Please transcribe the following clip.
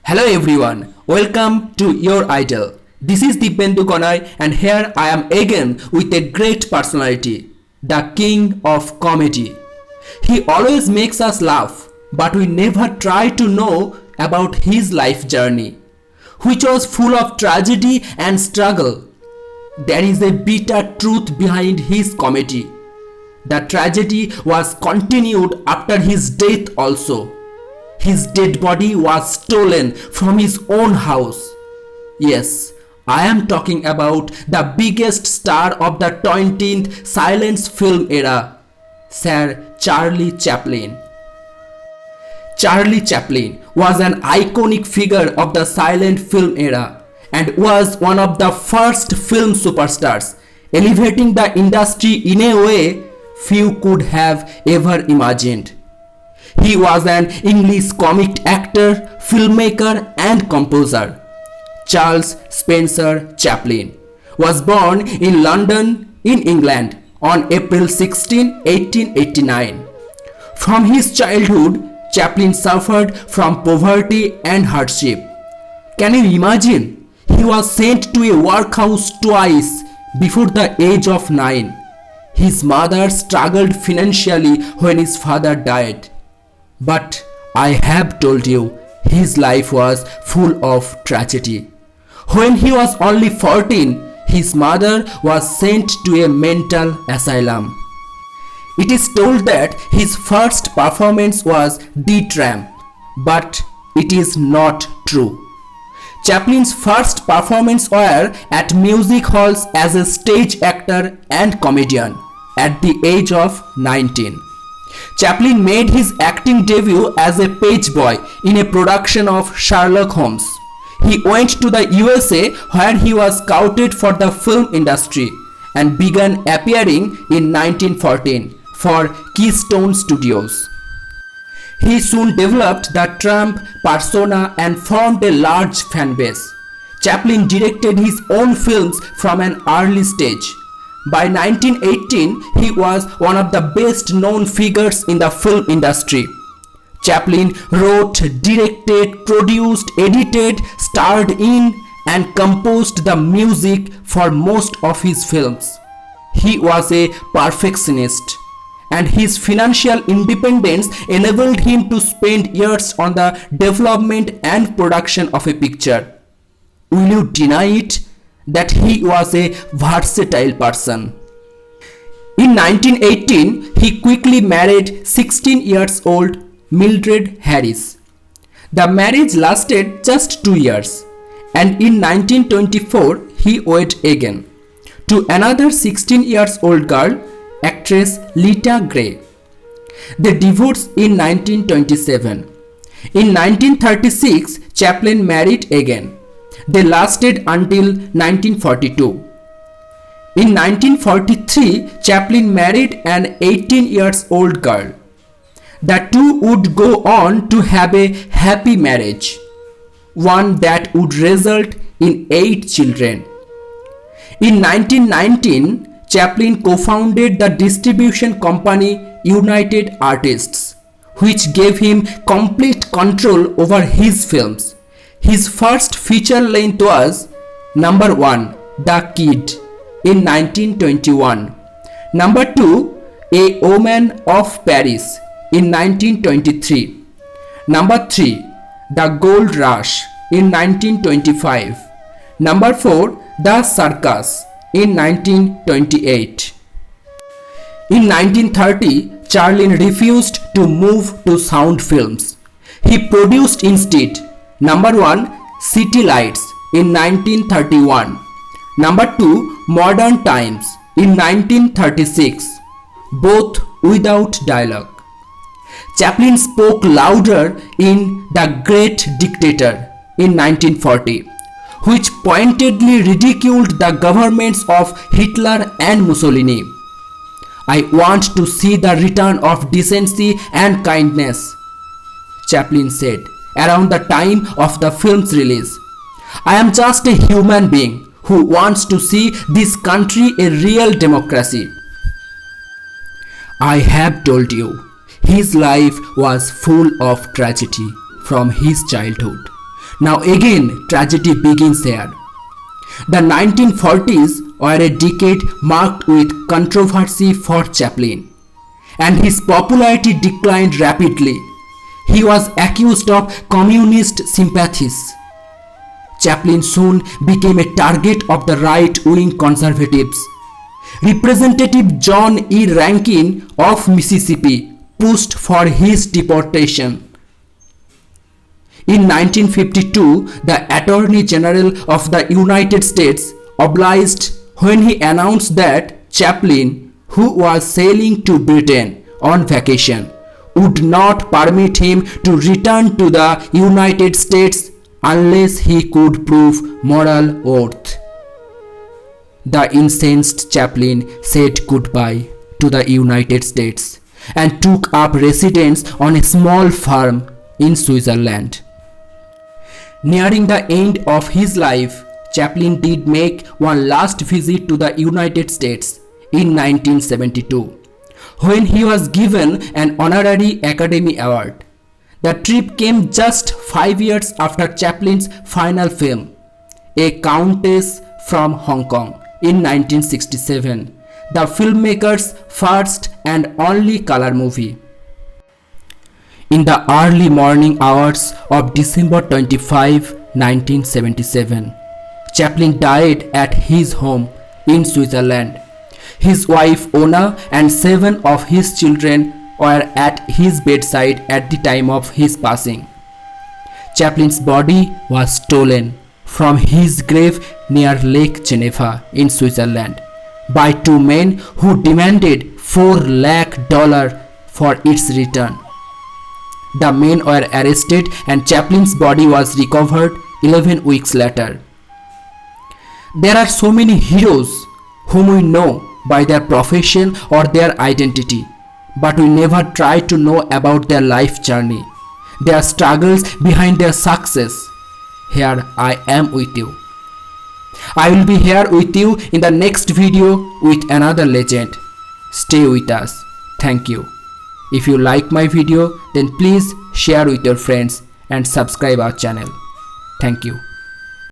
Hello everyone, welcome to your idol. This is Dibyendu Ganai and here I am again with a great personality, the king of comedy. He always makes us laugh, but we never try to know about his life journey, which was full of tragedy and struggle. There is a bitter truth behind his comedy. The tragedy was continued after his death also. His dead body was stolen from his own house. Yes, I am talking about the biggest star of the 20th silent film era, Sir Charlie Chaplin. Charlie Chaplin was an iconic figure of the silent film era and was one of the first film superstars, elevating the industry in a way few could have ever imagined. He was an English comic actor, filmmaker and composer. Charles Spencer Chaplin was born in London, in England on April 16, 1889. From his childhood, Chaplin suffered from poverty and hardship. Can you imagine? He was sent to a workhouse twice before the age of 9. His mother struggled financially when his father died. But I have told you, his life was full of tragedy. When he was only 14, his mother was sent to a mental asylum. It is told that his first performance was The Tramp, but it is not true. Chaplin's first performance were at music halls as a stage actor and comedian at the age of 19. Chaplin made his acting debut as a page boy in a production of Sherlock Holmes. He went to the USA where he was scouted for the film industry and began appearing in 1914 for Keystone Studios. He soon developed the Tramp persona and formed a large fan base. Chaplin directed his own films from an early stage. By 1918, he was one of the best known figures in the film industry. Chaplin wrote, directed, produced, edited, starred in and composed the music for most of his films. He was a perfectionist and his financial independence enabled him to spend years on the development and production of a picture. Will you deny it? That he was a versatile person. In 1918, he quickly married 16 years old Mildred Harris. The marriage lasted just 2 years and in 1924 he wed again to another 16 years old girl, actress Lita Grey. They divorced in 1927. In 1936, Chaplin married again. They lasted until 1942. In 1943, Chaplin married an 18 years old girl. The two would go on to have a happy marriage, one that would result in 8 children. In 1919, Chaplin co-founded the distribution company United Artists, which gave him complete control over his films. His first feature length was number 1, The Kid in 1921, number 2, A Woman of Paris in 1923, number 3, The Gold Rush in 1925, number 4, The Circus in 1928. In 1930, Chaplin refused to move to sound films. He produced instead number 1, City Lights in 1931. Number 2, Modern Times in 1936. Both without dialogue. Chaplin spoke louder in The Great Dictator in 1940, which pointedly ridiculed the governments of Hitler and Mussolini. I want to see the return of decency and kindness, Chaplin said around the time of the film's release. I am just a human being who wants to see this country a real democracy. I have told you, his life was full of tragedy from his childhood. Now again, tragedy begins here. The 1940s were a decade marked with controversy for Chaplin, and his popularity declined rapidly. He was accused of communist sympathies. Chaplin soon became a target of the right-wing conservatives. Representative John E. Rankin of Mississippi pushed for his deportation. In 1952, the Attorney General of the United States obliged when he announced that Chaplin, who was sailing to Britain on vacation, would not permit him to return to the United States unless he could prove moral worth. The incensed Chaplin said goodbye to the United States and took up residence on a small farm in Switzerland. Nearing the end of his life, Chaplin did make one last visit to the United States in 1972, when he was given an honorary Academy Award. The trip came just 5 years after Chaplin's final film, A Countess from Hong Kong, in 1967, the filmmaker's first and only color movie. In the early morning hours of December 25, 1977, Chaplin died at his home in Switzerland. His wife Ona and 7 of his children were at his bedside at the time of his passing. Chaplin's body was stolen from his grave near Lake Geneva in Switzerland by 2 men who demanded $4 lakh for its return. The men were arrested and Chaplin's body was recovered 11 weeks later. There are so many heroes whom we know by their profession or their identity, but we never try to know about their life journey, their struggles behind their success. Here I am with you. I will be here with you in the next video with another legend. Stay with us. Thank you. If you like my video, then please share with your friends and subscribe our channel. Thank you.